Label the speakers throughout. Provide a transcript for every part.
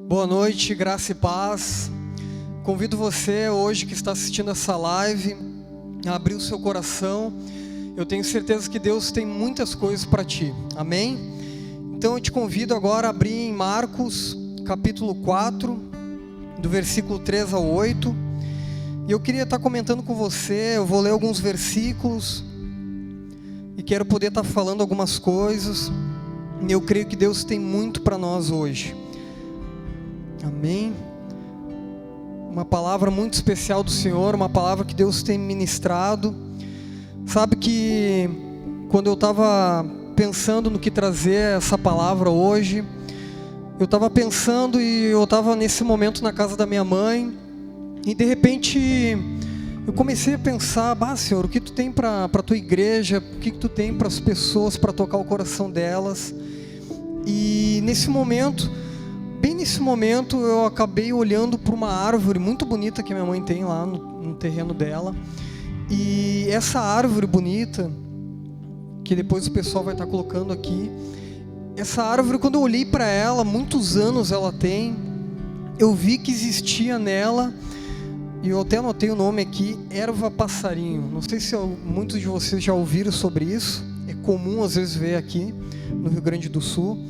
Speaker 1: Boa noite, graça e paz. Convido você hoje que está assistindo essa live a abrir o seu coração. Eu tenho certeza que Deus tem muitas coisas para ti, amém? Então eu te convido agora a abrir em Marcos capítulo 4, do versículo 3 ao 8. E eu queria estar comentando com você, eu vou ler alguns versículos e quero poder estar falando algumas coisas. E eu creio que Deus tem muito para nós hoje. Amém? Uma palavra muito especial do Senhor, uma palavra que Deus tem ministrado. Sabe que quando eu estava pensando no que trazer essa palavra hoje, eu estava pensando e eu estava nesse momento na casa da minha mãe e de repente eu comecei a pensar, Senhor, o que tu tem para a tua igreja, o que tu tem para as pessoas, para tocar o coração delas. E bem nesse momento eu acabei olhando para uma árvore muito bonita que minha mãe tem lá no terreno dela. E essa árvore bonita, que depois o pessoal vai estar colocando aqui, essa árvore, quando eu olhei para ela, muitos anos ela tem, eu vi que existia nela, e eu até anotei o nome aqui, erva passarinho. Não sei se muitos de vocês já ouviram sobre isso, é comum às vezes ver aqui no Rio Grande do Sul.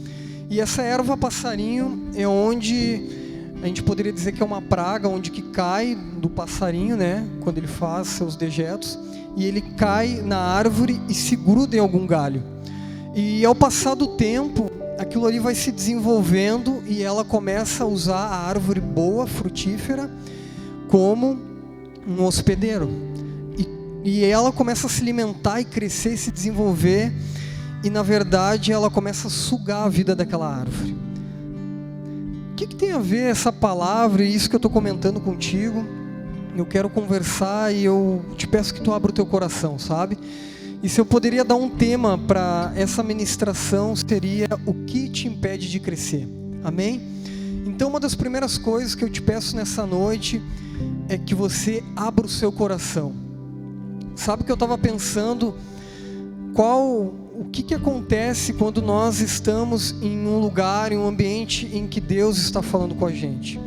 Speaker 1: E essa erva passarinho é onde a gente poderia dizer que é uma praga, onde que cai do passarinho, né? Quando ele faz seus dejetos, e ele cai na árvore e se gruda em algum galho. E ao passar do tempo, aquilo ali vai se desenvolvendo e ela começa a usar a árvore boa, frutífera, como um hospedeiro. E ela começa a se alimentar e crescer e se desenvolver. E na verdade ela começa a sugar a vida daquela árvore. O que tem a ver essa palavra e isso que eu estou comentando contigo? Eu quero conversar e eu te peço que tu abra o teu coração, sabe? E se eu poderia dar um tema para essa ministração, seria o que te impede de crescer, amém? Então uma das primeiras coisas que eu te peço nessa noite é que você abra o seu coração. Sabe o que eu estava pensando? O que acontece quando nós estamos em um lugar, em um ambiente em que Deus está falando com a gente?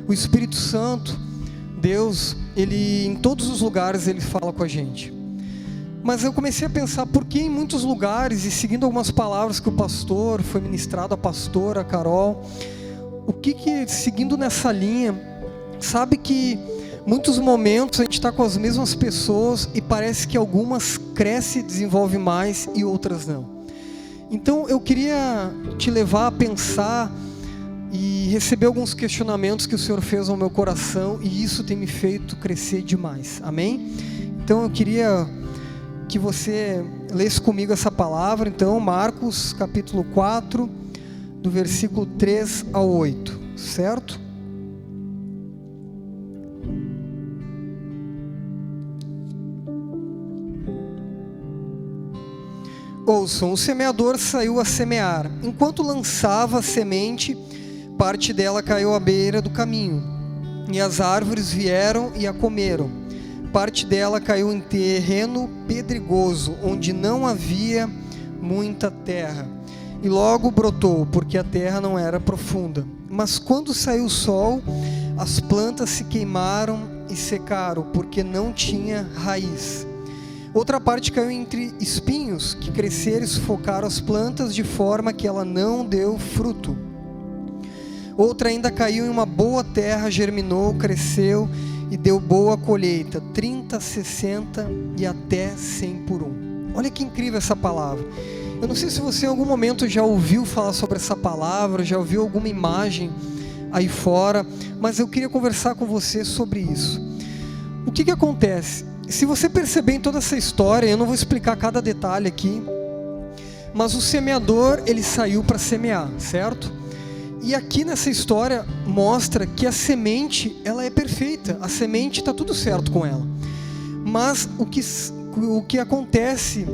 Speaker 1: O Espírito Santo, Deus, Ele em todos os lugares Ele fala com a gente. Mas eu comecei a pensar por que em muitos lugares, e seguindo algumas palavras que o pastor, foi ministrado, a pastora Carol, seguindo nessa linha, sabe que muitos momentos a gente está com as mesmas pessoas e parece que algumas crescem e desenvolvem mais e outras não. Então eu queria te levar a pensar e receber alguns questionamentos que o Senhor fez ao meu coração e isso tem me feito crescer demais, amém? Então eu queria que você lesse comigo essa palavra, então Marcos capítulo 4, do versículo 3 ao 8, certo? Ouçam, o semeador saiu a semear. Enquanto lançava a semente, parte dela caiu à beira do caminho, e as árvores vieram e a comeram. Parte dela caiu em terreno pedregoso, onde não havia muita terra, e logo brotou, porque a terra não era profunda. Mas quando saiu o sol, as plantas se queimaram e secaram, porque não tinha raiz. Outra parte caiu entre espinhos, que cresceram e sufocaram as plantas, de forma que ela não deu fruto. Outra ainda caiu em uma boa terra, germinou, cresceu e deu boa colheita, 30, 60 e até 100 por um. Olha que incrível essa palavra. Eu não sei se você em algum momento já ouviu falar sobre essa palavra, já ouviu alguma imagem aí fora, mas eu queria conversar com você sobre isso. O que acontece? Se você perceber em toda essa história, eu não vou explicar cada detalhe aqui, mas o semeador, ele saiu para semear, certo? E aqui nessa história mostra que a semente, ela é perfeita, a semente está tudo certo com ela. Mas o que acontece,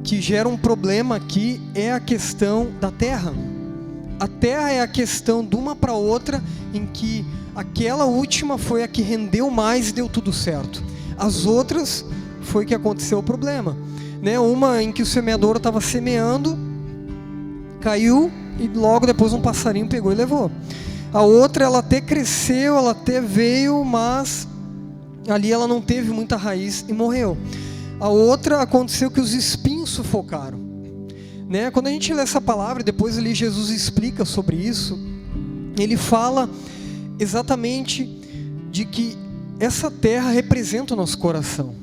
Speaker 1: que gera um problema aqui, é a questão da terra. A terra é a questão de uma para outra, em que aquela última foi a que rendeu mais e deu tudo certo. As outras foi que aconteceu o problema, né? Uma em que o semeador estava semeando, caiu e logo depois um passarinho pegou e levou. A outra, ela até cresceu, ela até veio, mas ali ela não teve muita raiz e morreu. A outra, aconteceu que os espinhos sufocaram, né? Quando a gente lê essa palavra, depois ali Jesus explica sobre isso, ele fala exatamente de que essa terra representa o nosso coração,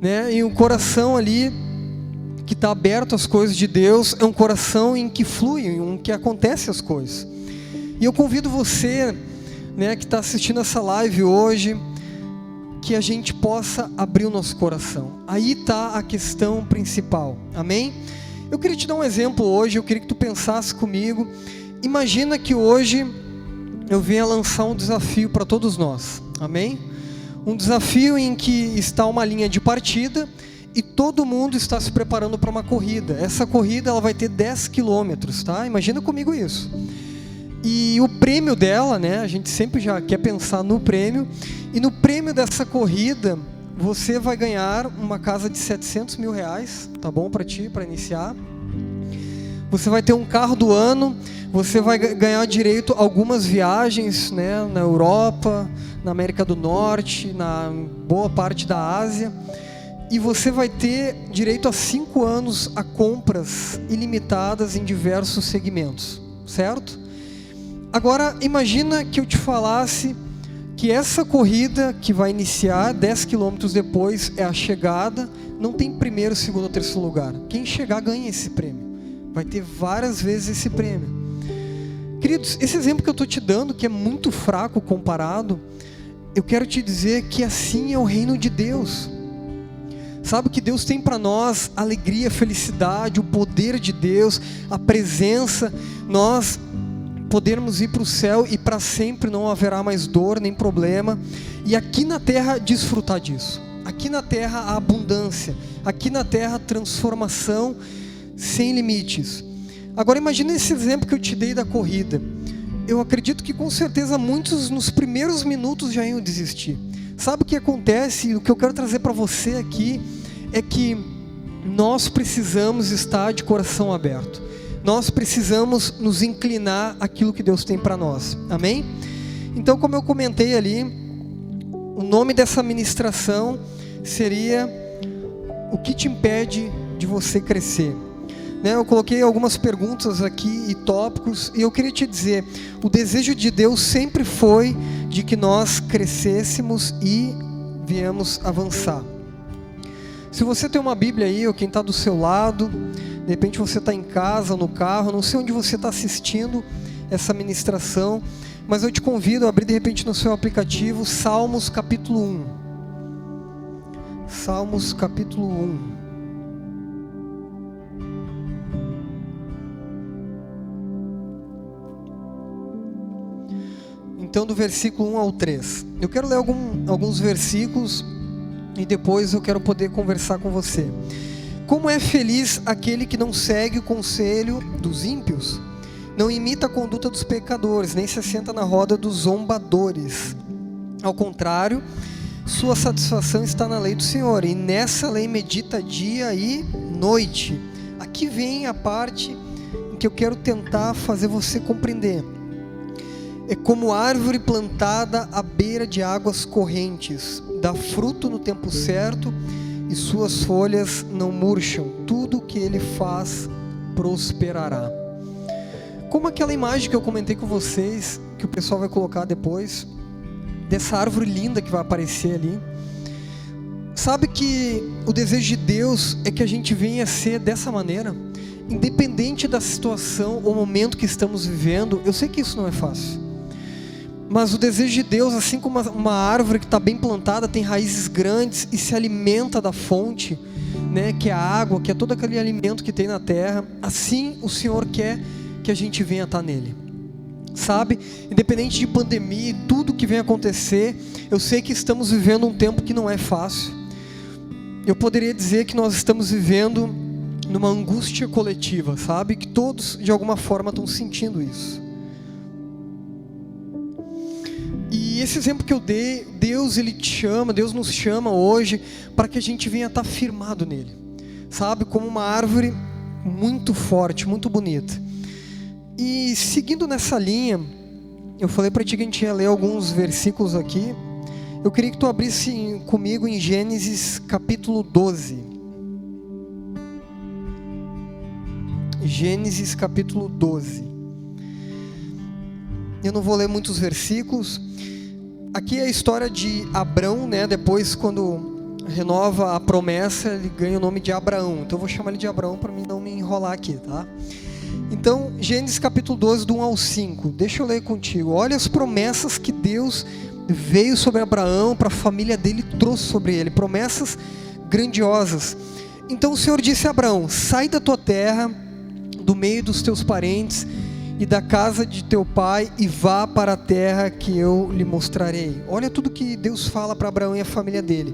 Speaker 1: né? E um coração ali que está aberto às coisas de Deus é um coração em que flui, em que acontecem as coisas. E eu convido você, né, que está assistindo essa live hoje, que a gente possa abrir o nosso coração. Aí está a questão principal, amém? Eu queria te dar um exemplo hoje, eu queria que tu pensasse comigo. Imagina que hoje eu venha lançar um desafio para todos nós, amém? Um desafio em que está uma linha de partida e todo mundo está se preparando para uma corrida. Essa corrida ela vai ter 10 quilômetros, tá? Imagina comigo isso. E o prêmio dela, né? A gente sempre já quer pensar no prêmio. E no prêmio dessa corrida, você vai ganhar uma casa de 700 mil reais, tá bom para ti, para iniciar. Você vai ter um carro do ano, você vai ganhar direito a algumas viagens, né? Na Europa, na América do Norte, na boa parte da Ásia. E você vai ter direito a 5 anos a compras ilimitadas em diversos segmentos, certo? Agora, imagina que eu te falasse que essa corrida que vai iniciar 10 quilômetros depois é a chegada, não tem primeiro, segundo ou terceiro lugar. Quem chegar ganha esse prêmio. Vai ter várias vezes esse prêmio. Queridos, esse exemplo que eu estou te dando, que é muito fraco comparado, eu quero te dizer que assim é o reino de Deus. Sabe que Deus tem para nós alegria, felicidade, o poder de Deus, a presença, nós podermos ir para o céu e para sempre não haverá mais dor nem problema, e aqui na terra desfrutar disso. Aqui na terra a abundância, aqui na terra a transformação sem limites. Agora imagina esse exemplo que eu te dei da corrida. Eu acredito que com certeza muitos nos primeiros minutos já iam desistir. Sabe o que acontece? O que eu quero trazer para você aqui é que nós precisamos estar de coração aberto. Nós precisamos nos inclinar àquilo que Deus tem para nós. Amém? Então, como eu comentei ali, o nome dessa ministração seria o que te impede de você crescer. Né? Eu coloquei algumas perguntas aqui e tópicos, e eu queria te dizer, o desejo de Deus sempre foi de que nós crescêssemos e viemos avançar. Se você tem uma Bíblia aí, ou quem está do seu lado, de repente você está em casa, no carro, não sei onde você está assistindo essa ministração, mas eu te convido a abrir de repente no seu aplicativo Salmos capítulo 1. Salmos capítulo 1. Então do versículo 1 ao 3. Eu quero ler alguns versículos e depois eu quero poder conversar com você. Como é feliz aquele que não segue o conselho dos ímpios, não imita a conduta dos pecadores, nem se assenta na roda dos zombadores. Ao contrário, sua satisfação está na lei do Senhor, e nessa lei medita dia e noite. Aqui vem a parte em que eu quero tentar fazer você compreender. É como árvore plantada à beira de águas correntes, dá fruto no tempo certo, e suas folhas não murcham, tudo que ele faz prosperará. Como aquela imagem que eu comentei com vocês, que o pessoal vai colocar depois, dessa árvore linda que vai aparecer ali. Sabe que o desejo de Deus é que a gente venha a ser dessa maneira, independente da situação ou momento que estamos vivendo. Eu sei que isso não é fácil, mas o desejo de Deus, assim como uma árvore que está bem plantada, tem raízes grandes e se alimenta da fonte, né, que é a água, que é todo aquele alimento que tem na terra, assim o Senhor quer que a gente venha estar nele. Sabe, independente de pandemia e tudo que vem acontecer, eu sei que estamos vivendo um tempo que não é fácil. Eu poderia dizer que nós estamos vivendo numa angústia coletiva, sabe, que todos de alguma forma estão sentindo isso. E esse exemplo que eu dei, Deus ele te chama, Deus nos chama hoje para que a gente venha estar firmado nele, sabe, como uma árvore muito forte, muito bonita. E seguindo nessa linha, eu falei para ti que a gente ia ler alguns versículos aqui. Eu queria que tu abrisse comigo em Gênesis capítulo 12. Gênesis capítulo 12. Eu não vou ler muitos versículos. Aqui é a história de Abrão, né? Depois, quando renova a promessa, ele ganha o nome de Abraão. Então eu vou chamar ele de Abraão para mim não me enrolar aqui, tá? Então, Gênesis capítulo 12, do 1 ao 5. Deixa eu ler contigo. Olha as promessas que Deus veio sobre Abraão, para a família dele, trouxe sobre ele. Promessas grandiosas. Então o Senhor disse a Abraão: sai da tua terra, do meio dos teus parentes e da casa de teu pai, e vá para a terra que eu lhe mostrarei. Olha tudo que Deus fala para Abraão e a família dele.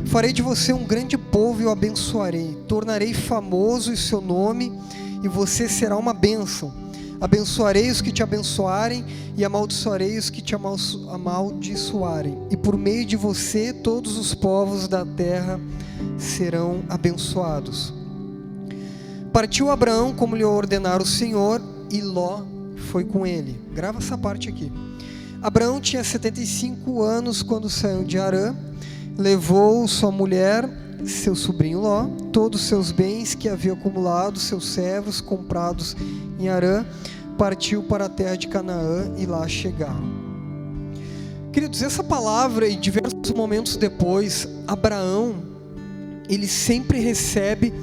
Speaker 1: Farei de você um grande povo e o abençoarei. Tornarei famoso o seu nome e você será uma bênção. Abençoarei os que te abençoarem e amaldiçoarei os que te amaldiçoarem. E por meio de você todos os povos da terra serão abençoados. Partiu Abraão como lhe ordenara o Senhor, e Ló foi com ele. Grava essa parte aqui. Abraão tinha 75 anos quando saiu de Harã. Levou sua mulher, seu sobrinho Ló, todos os seus bens que havia acumulado, seus servos comprados em Harã, partiu para a terra de Canaã e lá chegaram. Queridos, essa palavra, e diversos momentos depois, Abraão, ele sempre recebe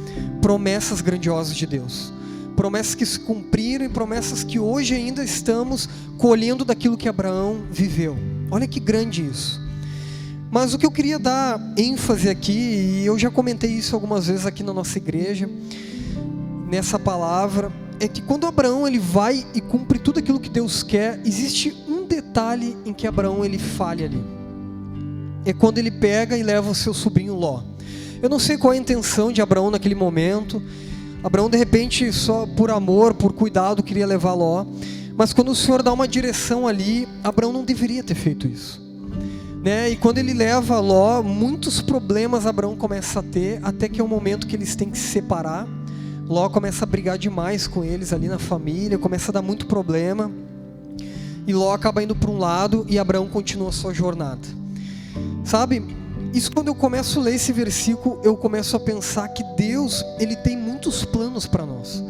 Speaker 1: promessas grandiosas de Deus. Promessas que se cumpriram e promessas que hoje ainda estamos colhendo daquilo que Abraão viveu. Olha que grande isso. Mas o que eu queria dar ênfase aqui, e eu já comentei isso algumas vezes aqui na nossa igreja, nessa palavra, é que quando Abraão ele vai e cumpre tudo aquilo que Deus quer, existe um detalhe em que Abraão ele falha ali. É quando ele pega e leva o seu sobrinho Ló. Eu não sei qual é a intenção de Abraão naquele momento. Abraão de repente só por amor, por cuidado queria levar Ló. Mas quando o Senhor dá uma direção ali, Abraão não deveria ter feito isso. E quando ele leva Ló, muitos problemas Abraão começa a ter, até que é o momento que eles têm que se separar. Ló começa a brigar demais com eles ali na família, começa a dar muito problema, e Ló acaba indo para um lado e Abraão continua a sua jornada. Sabe, isso quando eu começo a ler esse versículo, eu começo a pensar que Deus, ele tem muitos planos para nós.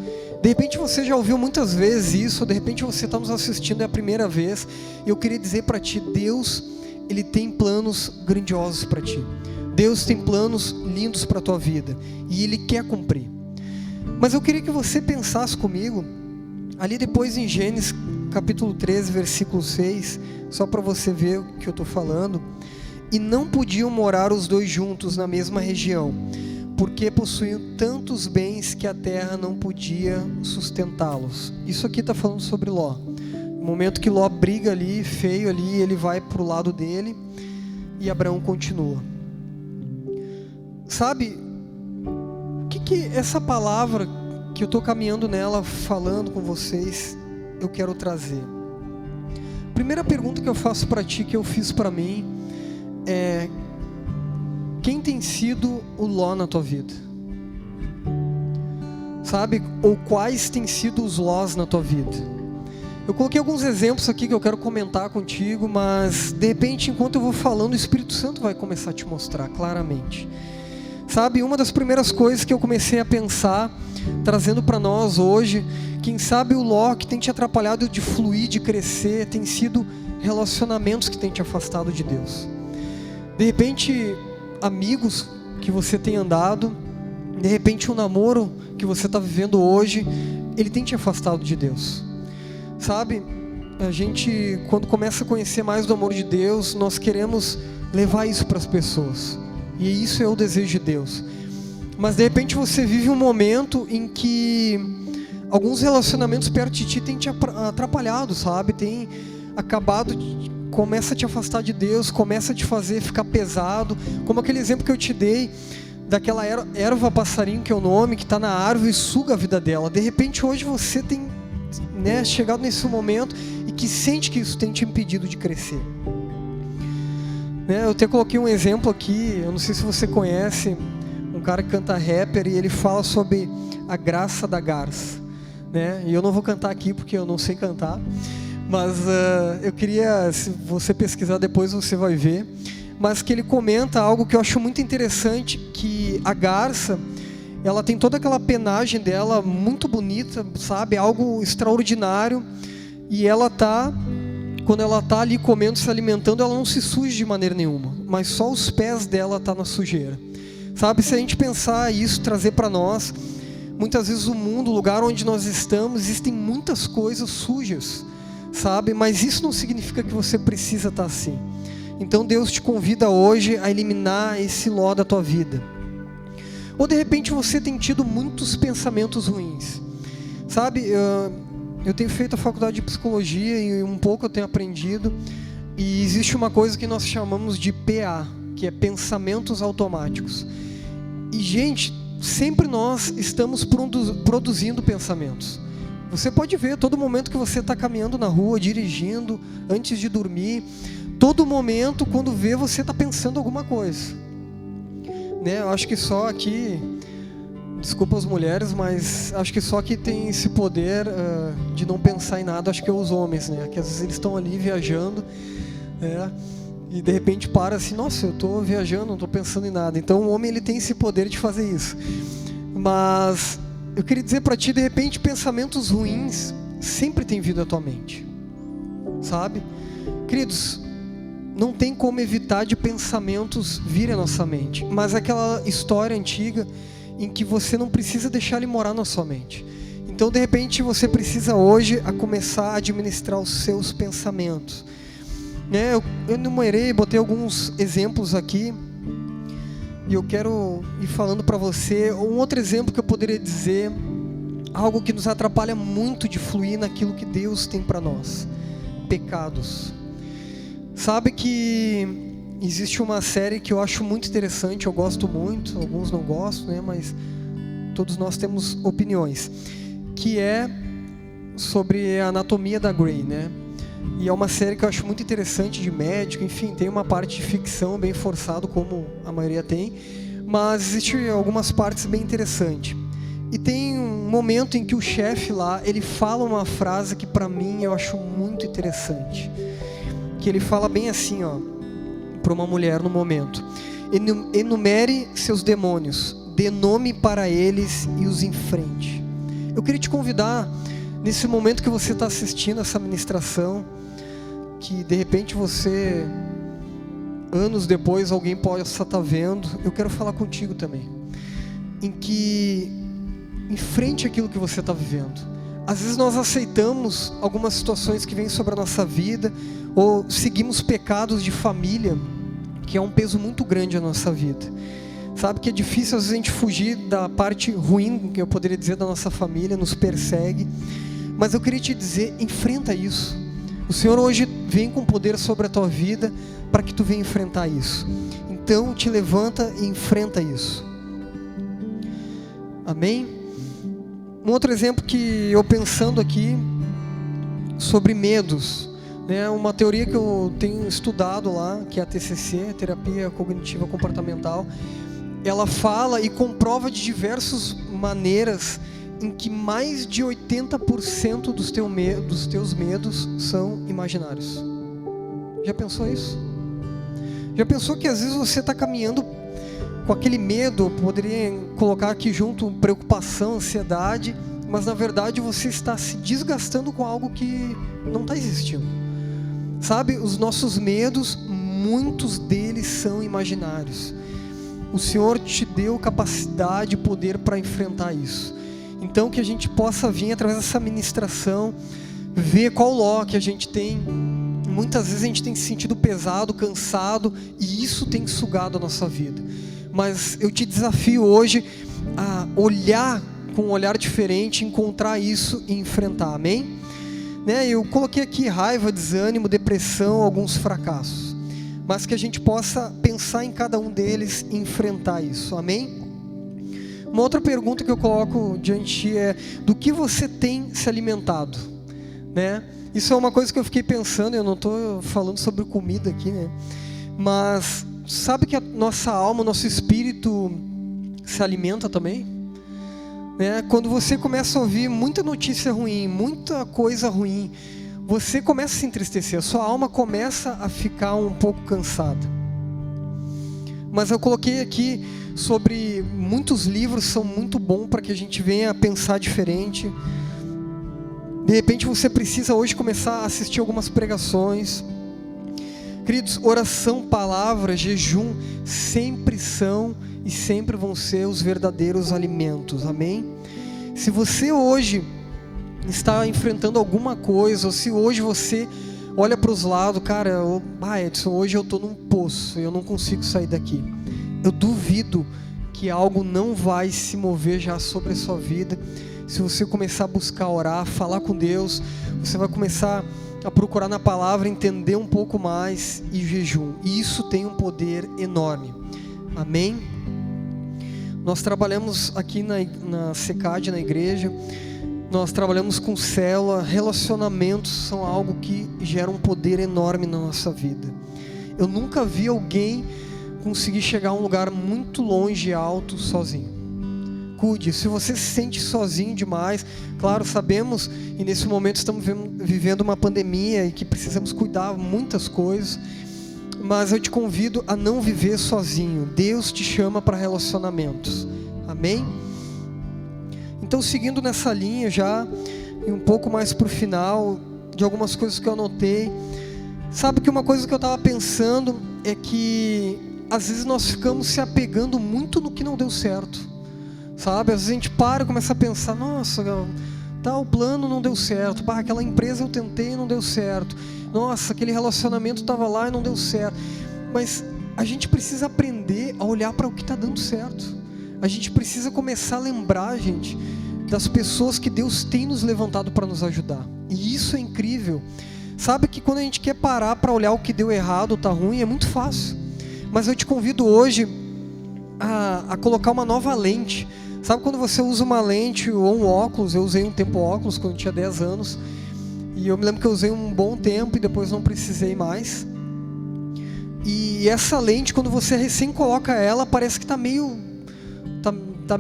Speaker 1: De repente você já ouviu muitas vezes isso, de repente você está nos assistindo, é a primeira vez, e eu queria dizer para ti, Deus, ele tem planos grandiosos para ti. Deus tem planos lindos para a tua vida, e ele quer cumprir. Mas eu queria que você pensasse comigo, ali depois em Gênesis capítulo 13, versículo 6, só para você ver o que eu estou falando. E não podiam morar os dois juntos na mesma região, porque possuíam tantos bens que a terra não podia sustentá-los. Isso aqui está falando sobre Ló. No momento que Ló briga ali, feio ali, ele vai para o lado dele, e Abraão continua. Sabe, o que essa palavra que eu estou caminhando nela, falando com vocês, eu quero trazer? Primeira pergunta que eu faço para ti, que eu fiz para mim, é: quem tem sido o Ló na tua vida? Sabe, ou quais têm sido os Lós na tua vida? Eu coloquei alguns exemplos aqui que eu quero comentar contigo, mas de repente, enquanto eu vou falando, o Espírito Santo vai começar a te mostrar claramente. Sabe, uma das primeiras coisas que eu comecei a pensar, trazendo para nós hoje, quem sabe o Ló que tem te atrapalhado de fluir, de crescer, tem sido relacionamentos que tem te afastado de Deus. De repente, amigos que você tem andado, de repente um namoro que você está vivendo hoje, ele tem te afastado de Deus. Sabe, a gente quando começa a conhecer mais do amor de Deus, nós queremos levar isso para as pessoas. E isso é o desejo de Deus. Mas de repente você vive um momento em que alguns relacionamentos perto de ti têm te atrapalhado, sabe? Tem acabado, começa a te afastar de Deus, começa a te fazer ficar pesado. Como aquele exemplo que eu te dei, daquela erva passarinho, que é o nome, que está na árvore e suga a vida dela. De repente hoje você tem chegado nesse momento e que sente que isso tem te impedido de crescer. Eu até coloquei um exemplo aqui, eu não sei se você conhece, um cara que canta rapper, e ele fala sobre a graça da garça. E eu não vou cantar aqui porque eu não sei cantar, Mas eu queria, se você pesquisar depois você vai ver, mas que ele comenta algo que eu acho muito interessante, que a garça, ela tem toda aquela penagem dela muito bonita, sabe, algo extraordinário, e quando ela tá ali comendo, se alimentando, ela não se suja de maneira nenhuma, mas só os pés dela tá na sujeira, sabe? Se a gente pensar isso, trazer para nós, muitas vezes o mundo, o lugar onde nós estamos, existem muitas coisas sujas, sabe? Mas isso não significa que você precisa estar assim. Então Deus te convida hoje a eliminar esse ló da tua vida. Ou de repente você tem tido muitos pensamentos ruins, sabe? Eu tenho feito a faculdade de psicologia e um pouco eu tenho aprendido, e existe uma coisa que nós chamamos de PA, que é pensamentos automáticos. E gente, sempre nós estamos produzindo pensamentos. Você pode ver, todo momento que você está caminhando na rua, dirigindo, antes de dormir, todo momento, quando vê, você está pensando alguma coisa, né? Eu acho que só aqui, desculpa as mulheres, mas acho que só aqui tem esse poder de não pensar em nada, acho que é os homens, né? Que às vezes eles estão ali viajando, e de repente para assim, nossa, eu estou viajando, não estou pensando em nada. Então o homem, ele tem esse poder de fazer isso. Mas eu queria dizer para ti, de repente, pensamentos ruins sempre têm vindo à tua mente, sabe? Queridos, não tem como evitar de pensamentos virem à nossa mente, mas aquela história antiga em que você não precisa deixar ele morar na sua mente. Então, de repente, você precisa hoje começar a administrar os seus pensamentos, né? Eu enumerei, botei alguns exemplos aqui, e eu quero ir falando para você. Um outro exemplo que eu poderia dizer, algo que nos atrapalha muito de fluir naquilo que Deus tem para nós: pecados. Sabe que existe uma série que eu acho muito interessante, eu gosto muito, alguns não gostam, né? Mas todos nós temos opiniões, que é sobre a anatomia da Grey, né? E é uma série que eu acho muito interessante, de médico, enfim, tem uma parte de ficção bem forçado, como a maioria tem, mas existe algumas partes bem interessantes. E tem um momento em que o chefe lá, ele fala uma frase que para mim eu acho muito interessante, que ele fala bem assim, para uma mulher no momento: enumere seus demônios, dê nome para eles e os enfrente. Eu queria te convidar, nesse momento que você está assistindo essa ministração, que de repente você, anos depois, alguém possa estar vendo, eu quero falar contigo também, em que enfrente aquilo que você está vivendo. Às vezes nós aceitamos algumas situações que vêm sobre a nossa vida, ou seguimos pecados de família, que é um peso muito grande na nossa vida. Sabe que é difícil às vezes a gente fugir da parte ruim, que eu poderia dizer, da nossa família, nos persegue. Mas eu queria te dizer, enfrenta isso. O Senhor hoje vem com poder sobre a tua vida, para que tu venha enfrentar isso. Então te levanta e enfrenta isso. Amém? Um outro exemplo que eu pensando aqui, sobre medos, né? Uma teoria que eu tenho estudado lá, que é a TCC, Terapia Cognitiva Comportamental, ela fala e comprova de diversas maneiras em que mais de 80% dos teus medos são imaginários. Já pensou isso? Já pensou que às vezes você está caminhando com aquele medo, poderia colocar aqui junto preocupação, ansiedade, mas na verdade você está se desgastando com algo que não está existindo. Sabe, os nossos medos, muitos deles são imaginários. O Senhor te deu capacidade e poder para enfrentar isso. Então que a gente possa vir através dessa ministração, ver qual ló que a gente tem. Muitas vezes a gente tem se sentido pesado, cansado, e isso tem sugado a nossa vida. Mas eu te desafio hoje a olhar com um olhar diferente, encontrar isso e enfrentar, amém? Né? Eu coloquei aqui raiva, desânimo, depressão, alguns fracassos, mas que a gente possa pensar em cada um deles e enfrentar isso, amém? Uma outra pergunta que eu coloco diante de ti é: do que você tem se alimentado? Né? Isso é uma coisa que eu fiquei pensando, eu não estou falando sobre comida aqui, né? Mas sabe que a nossa alma, o nosso espírito se alimenta também? Né? Quando você começa a ouvir muita notícia ruim, muita coisa ruim, você começa a se entristecer, a sua alma começa a ficar um pouco cansada. Mas eu coloquei aqui sobre muitos livros, são muito bons para que a gente venha a pensar diferente. De repente você precisa hoje começar a assistir algumas pregações. Queridos, oração, palavra, jejum sempre são e sempre vão ser os verdadeiros alimentos, amém? Se você hoje está enfrentando alguma coisa, ou se hoje você olha para os lados, cara, Edson, hoje eu estou num poço, eu não consigo sair daqui. Eu duvido que algo não vai se mover já sobre a sua vida. Se você começar a buscar orar, falar com Deus, você vai começar a procurar na palavra, entender um pouco mais e jejum. E isso tem um poder enorme. Amém? Nós trabalhamos aqui na SECAD, na igreja, nós trabalhamos com célula. Relacionamentos são algo que gera um poder enorme na nossa vida. Eu nunca vi alguém conseguir chegar a um lugar muito longe e alto sozinho. Cuide, se você se sente sozinho demais, claro, sabemos, e nesse momento estamos vivendo uma pandemia e que precisamos cuidar muitas coisas, mas eu te convido a não viver sozinho. Deus te chama para relacionamentos, amém? Então, seguindo nessa linha já, e um pouco mais para o final, de algumas coisas que eu anotei, sabe que uma coisa que eu estava pensando é que às vezes nós ficamos se apegando muito no que não deu certo, sabe? Às vezes a gente para e começa a pensar, nossa, tal plano não deu certo, aquela empresa eu tentei e não deu certo, nossa, aquele relacionamento estava lá e não deu certo. Mas a gente precisa aprender a olhar para o que está dando certo. A gente precisa começar a lembrar, gente, das pessoas que Deus tem nos levantado para nos ajudar. E isso é incrível. Sabe que quando a gente quer parar para olhar o que deu errado, está ruim, é muito fácil. Mas eu te convido hoje a colocar uma nova lente. Sabe quando você usa uma lente ou um óculos? Eu usei um tempo óculos quando eu tinha 10 anos. E eu me lembro que eu usei um bom tempo e depois não precisei mais. E essa lente, quando você recém coloca ela, parece que está meio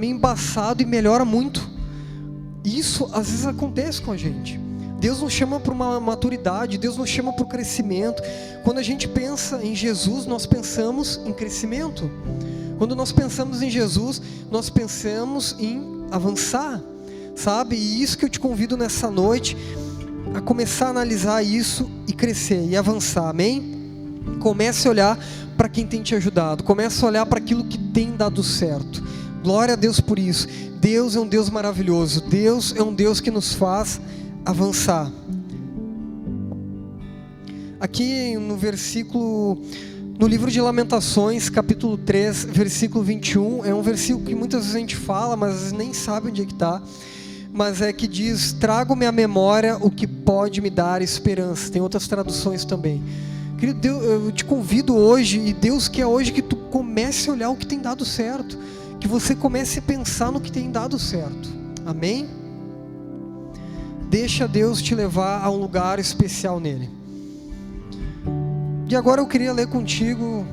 Speaker 1: embaçado e melhora muito. Isso às vezes acontece com a gente. Deus nos chama para uma maturidade, Deus nos chama para o crescimento. Quando a gente pensa em Jesus, nós pensamos em crescimento. Quando nós pensamos em Jesus, nós pensamos em avançar, sabe? E isso que eu te convido nessa noite, a começar a analisar isso e crescer e avançar, amém? Comece a olhar para quem tem te ajudado, comece a olhar para aquilo que tem dado certo. Glória a Deus por isso. Deus é um Deus maravilhoso, Deus é um Deus que nos faz avançar. Aqui no livro de Lamentações, capítulo 3, versículo 21, é um versículo que muitas vezes a gente fala, mas às vezes nem sabe onde é que está, mas é que diz, trago-me à memória o que pode me dar esperança. Tem outras traduções também. Querido Deus, eu te convido hoje, e Deus quer hoje que tu comece a olhar o que tem dado certo, que você comece a pensar no que tem dado certo, amém? Deixa Deus te levar a um lugar especial nele. E agora eu queria ler contigo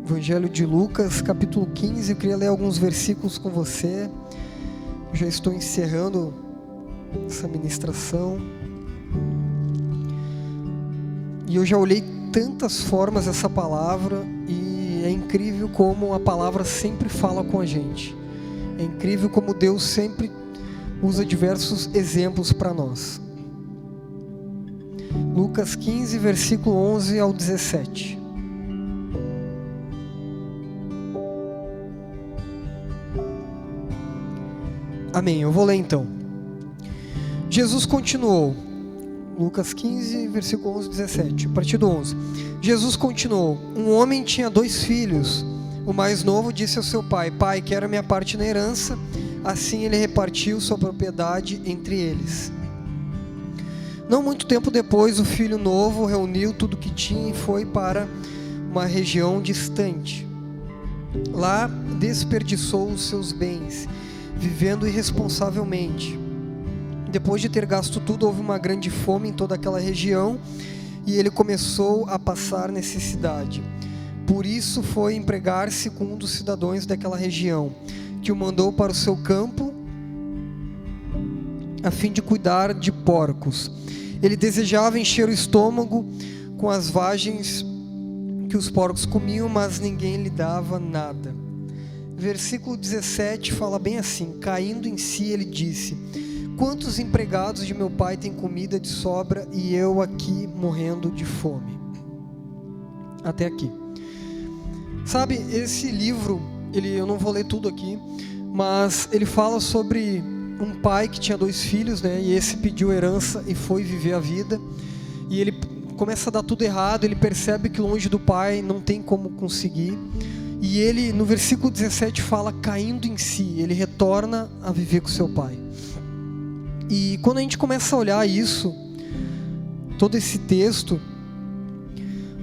Speaker 1: Evangelho de Lucas, capítulo 15. Eu queria ler alguns versículos com você. Eu já estou encerrando essa ministração. E eu já olhei tantas formas essa palavra, e é incrível como a palavra sempre fala com a gente. É incrível como Deus sempre usa diversos exemplos para nós. Lucas 15, versículo 11 ao 17. Amém, eu vou ler então. Jesus continuou. Lucas 15, versículo 11 e 17. A partir do 11. Jesus continuou. Um homem tinha 2 filhos. O mais novo disse ao seu pai, pai, quero a minha parte na herança. Assim ele repartiu sua propriedade entre eles. Não muito tempo depois, o filho novo reuniu tudo o que tinha e foi para uma região distante. Lá desperdiçou os seus bens, vivendo irresponsavelmente. Depois de ter gasto tudo, houve uma grande fome em toda aquela região e ele começou a passar necessidade. Por isso foi empregar-se com um dos cidadãos daquela região, que o mandou para o seu campo a fim de cuidar de porcos. Ele desejava encher o estômago com as vagens que os porcos comiam, mas ninguém lhe dava nada. Versículo 17 fala bem assim: caindo em si, ele disse: quantos empregados de meu pai têm comida de sobra e eu aqui morrendo de fome? Até aqui. Sabe, esse livro, eu não vou ler tudo aqui, mas ele fala sobre um pai que tinha 2 filhos, né? E esse pediu herança e foi viver a vida. E ele começa a dar tudo errado, ele percebe que longe do pai não tem como conseguir. E ele, no versículo 17, fala caindo em si, ele retorna a viver com seu pai. E quando a gente começa a olhar isso, todo esse texto,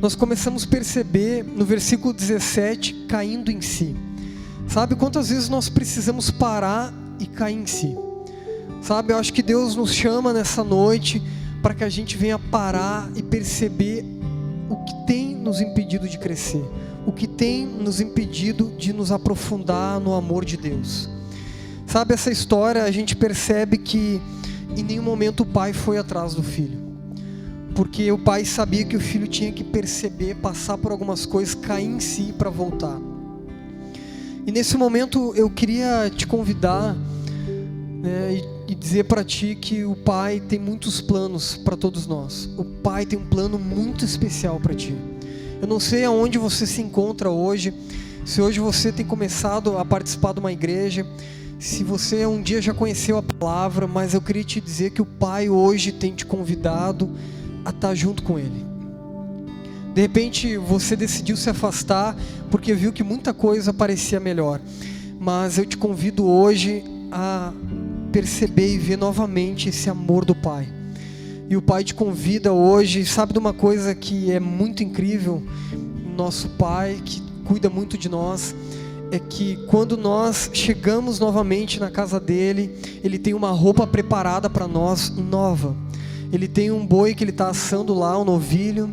Speaker 1: nós começamos a perceber no versículo 17, caindo em si. Sabe quantas vezes nós precisamos parar e cair em si? Sabe, eu acho que Deus nos chama nessa noite para que a gente venha parar e perceber o que tem nos impedido de crescer, o que tem nos impedido de nos aprofundar no amor de Deus. Sabe, essa história a gente percebe que em nenhum momento o pai foi atrás do filho, porque o pai sabia que o filho tinha que perceber, passar por algumas coisas, cair em si para voltar. E nesse momento eu queria te convidar, né, e dizer para ti que o pai tem muitos planos para todos nós. O pai tem um plano muito especial para ti. Eu não sei aonde você se encontra hoje, se hoje você tem começado a participar de uma igreja, se você um dia já conheceu a palavra, mas eu queria te dizer que o pai hoje tem te convidado a estar junto com ele. De repente você decidiu se afastar porque viu que muita coisa parecia melhor, mas eu te convido hoje a perceber e ver novamente esse amor do pai. E o pai te convida hoje, sabe de uma coisa que é muito incrível, nosso pai que cuida muito de nós, é que quando nós chegamos novamente na casa dele, ele tem uma roupa preparada para nós nova. Ele tem um boi que ele está assando lá, um novilho,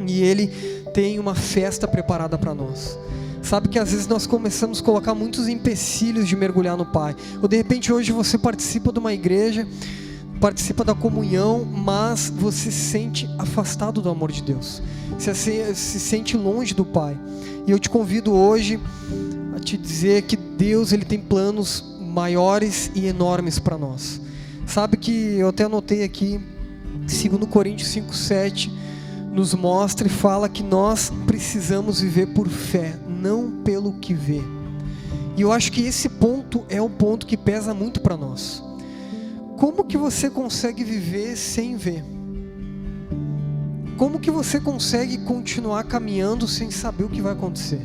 Speaker 1: e ele tem uma festa preparada para nós. Sabe que às vezes nós começamos a colocar muitos empecilhos de mergulhar no pai. Ou de repente hoje você participa de uma igreja, participa da comunhão, mas você se sente afastado do amor de Deus. Você se sente longe do pai. E eu te convido hoje a te dizer que Deus, ele tem planos maiores e enormes para nós. Sabe que eu até anotei aqui, 2 Coríntios 5:7 nos mostra e fala que nós precisamos viver por fé, não pelo que vê. E eu acho que esse ponto é o ponto que pesa muito para nós. Como que você consegue viver sem ver? Como que você consegue continuar caminhando sem saber o que vai acontecer?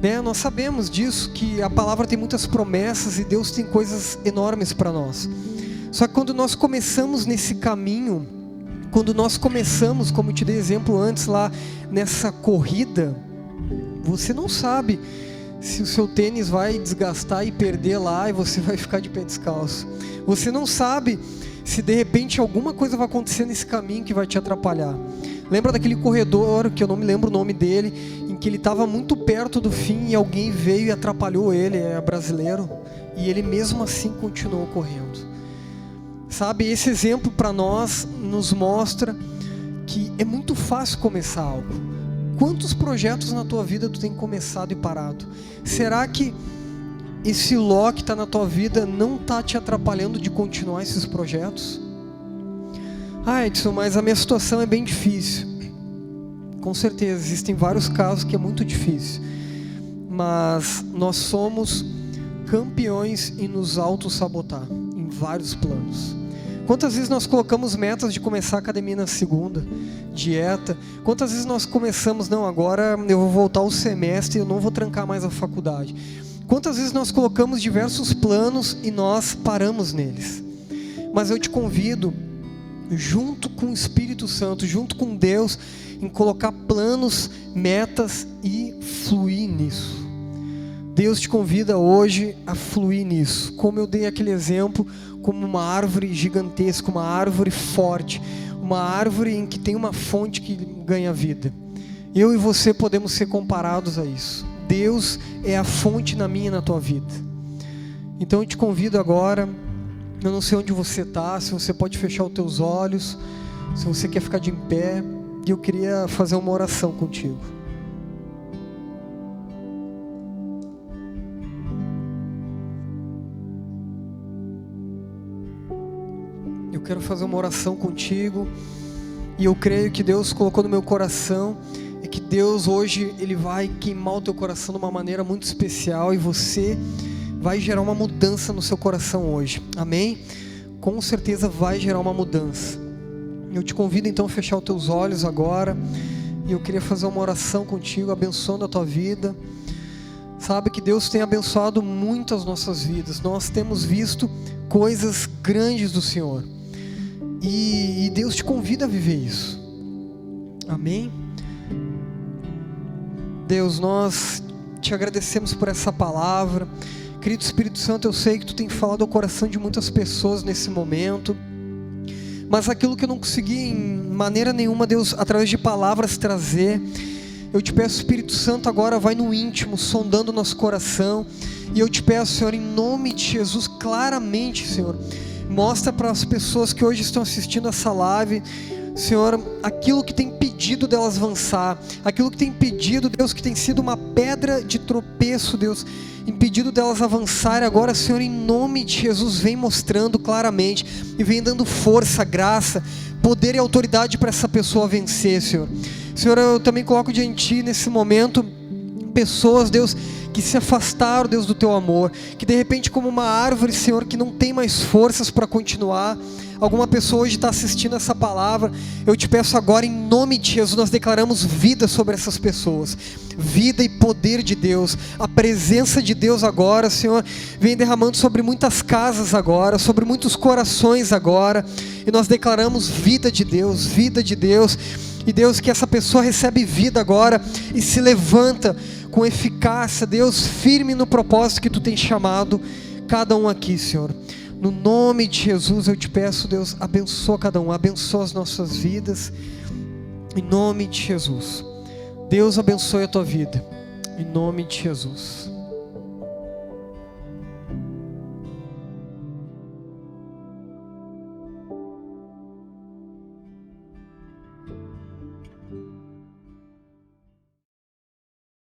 Speaker 1: Né? Nós sabemos disso, que a palavra tem muitas promessas e Deus tem coisas enormes para nós. Só que quando nós começamos nesse caminho, quando nós começamos, como eu te dei exemplo antes lá, nessa corrida, você não sabe se o seu tênis vai desgastar e perder lá e você vai ficar de pé descalço. Você não sabe se de repente alguma coisa vai acontecer nesse caminho que vai te atrapalhar. Lembra daquele corredor, que eu não me lembro o nome dele, em que ele estava muito perto do fim e alguém veio e atrapalhou ele, é brasileiro, e ele mesmo assim continuou correndo. Sabe, esse exemplo para nós nos mostra que é muito fácil começar algo. Quantos projetos na tua vida tu tem começado e parado? Será que esse ló que está na tua vida não está te atrapalhando de continuar esses projetos? Ah, Edson, mas a minha situação é bem difícil. Com certeza, existem vários casos que é muito difícil. Mas nós somos campeões em nos auto-sabotar em vários planos. Quantas vezes nós colocamos metas de começar a academia na segunda, dieta? Quantas vezes nós começamos, não, agora eu vou voltar o semestre e eu não vou trancar mais a faculdade? Quantas vezes nós colocamos diversos planos e nós paramos neles? Mas eu te convido, junto com o Espírito Santo, junto com Deus, em colocar planos, metas e fluir nisso. Deus te convida hoje a fluir nisso. Como eu dei aquele exemplo, como uma árvore gigantesca, uma árvore forte, uma árvore em que tem uma fonte que ganha vida. Eu e você podemos ser comparados a isso. Deus é a fonte na minha e na tua vida. Então eu te convido agora Eu não sei onde você está, se você pode fechar os teus olhos, se você quer ficar de pé, e eu queria fazer uma oração contigo. Eu quero fazer uma oração contigo, e eu creio que Deus colocou no meu coração, e que Deus hoje, Ele vai queimar o teu coração de uma maneira muito especial, e você vai gerar uma mudança no seu coração hoje, amém? Com certeza vai gerar uma mudança. Eu te convido então a fechar os teus olhos agora, e eu queria fazer uma oração contigo, abençoando a tua vida. Sabe que Deus tem abençoado muito as nossas vidas, nós temos visto coisas grandes do Senhor, e Deus te convida a viver isso, amém? Deus, nós te agradecemos por essa palavra. Querido Espírito Santo, eu sei que Tu tem falado ao coração de muitas pessoas nesse momento, mas aquilo que eu não consegui em maneira nenhuma, Deus, através de palavras trazer, eu te peço, Espírito Santo, agora vai no íntimo, sondando o nosso coração, e eu te peço, Senhor, em nome de Jesus, claramente, Senhor, mostra para as pessoas que hoje estão assistindo essa live, Senhor, aquilo que tem impedido delas avançar, aquilo que tem impedido, Deus, que tem sido uma pedra de tropeço, Deus, impedido delas avançarem. Agora, Senhor, em nome de Jesus, vem mostrando claramente e vem dando força, graça, poder e autoridade para essa pessoa vencer, Senhor. Senhor, eu também coloco diante de Ti nesse momento pessoas, Deus, que se afastaram, Deus, do Teu amor, que de repente como uma árvore, Senhor, que não tem mais forças para continuar. Alguma pessoa hoje está assistindo essa palavra, eu te peço agora, em nome de Jesus, nós declaramos vida sobre essas pessoas, vida e poder de Deus, a presença de Deus agora, Senhor, vem derramando sobre muitas casas agora, sobre muitos corações agora, e nós declaramos vida de Deus, e Deus, que essa pessoa recebe vida agora, e se levanta com eficácia, Deus, firme no propósito que Tu tens chamado cada um aqui, Senhor. No nome de Jesus eu te peço, Deus, abençoa cada um, abençoa as nossas vidas, em nome de Jesus. Deus abençoe a tua vida, em nome de Jesus.